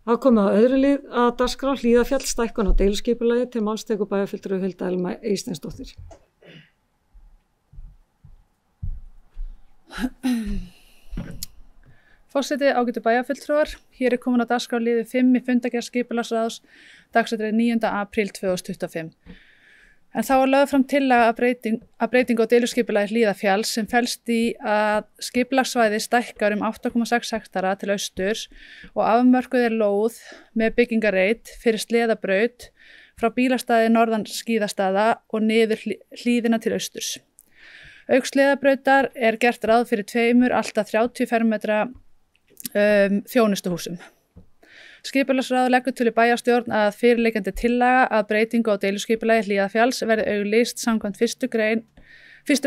Það komið á öðru lið að dagskrá Hlíðarfjall stækkun á deiliskipulagi til máls tekur bæjarfulltrúi Hulda Elma Eysteinsdóttir. Forseti, ágætu bæjarfulltrúar, hér komin á dagskrá liði 5 í fundargerð skipulagsráðs dagsettur 9. apríl 2025. En þá var lögð fram tillaga að breytingu á deiliskipulagi Hlíðarfjalls sem felst í að skipulagssvæði stækkar 8,6 hektara til austurs og afmörkuð lóð með byggingarreit fyrir sleðabraut frá bílastæði norðan skíðastaða og niður hlíðina til austurs. Auk sleðabrautar gert ráð fyrir 2 allt að 30 fermetra þjónustuhúsum. Skipulagsráð leggur til í bæjarstjórn að fyrirliggjandi tillaga að breytingu á deiliskipulagi Hlíðarfjalls verði auglýst samkvæmt 1.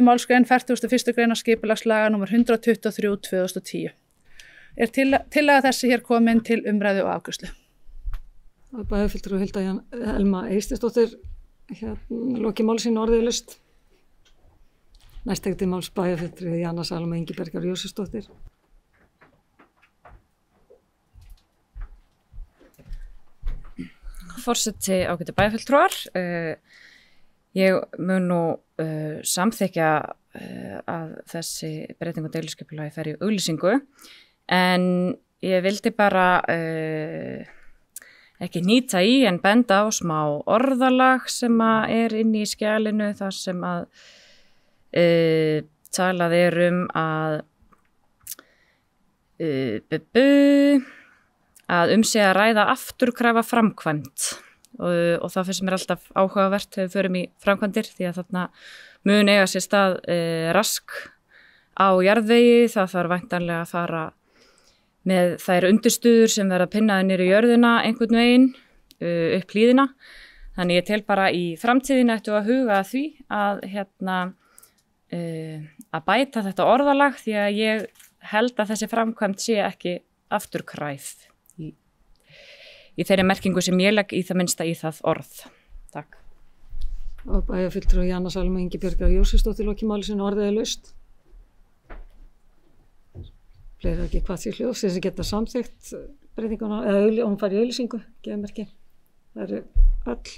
málsgrein 41. grein skipulagslaga nr. 123/2010. Tillaga þessi hér komin til umræðu og afgreiðslu. Bæjarfulltrúi Hulda Elma Eysteinsdóttir lokið máli sínu orðið Næst tekur til máls bæjarfulltrúi Jana Salóme Ingibergar Jósefsdóttir. Forseti, ágætu bæjarfulltrúar, ég mun nú samþykkja að þessi breyting á deiliskipulagi fer í auglýsingu, en ég vildi bara ekki hnýta í en benda á smá orðalag sem inni í skjalinu þar sem að talað að sé að ræða afturkræfa framkvæmd og það finnst mér alltaf áhugavert þegar við förum í framkvæmdir því að þarna mun eiga sér stað rask á jarðvegi, það þarf væntanlega að fara með þær undirstuður sem verða pinnaðir niður í jörðina einhvern veginn upp hlíðina. Þannig ég tel bara í framtíðinni ættu að huga að því að bæta þetta orðalag því að ég held að þessi framkvæmd sé ekki afturkræf í þeirri merkingu sem ég legg í það minnsta í það orð. Takk. Og bæjarfulltrúi Jana Salóme Ingibergar Jósefsdóttir lokið máli sínu orðið laust. Fleiri ekki hvað því hljóðs sem geta samþykkt breytinguna eða hún fari í auglýsingu, gefur merki. Það eru öll.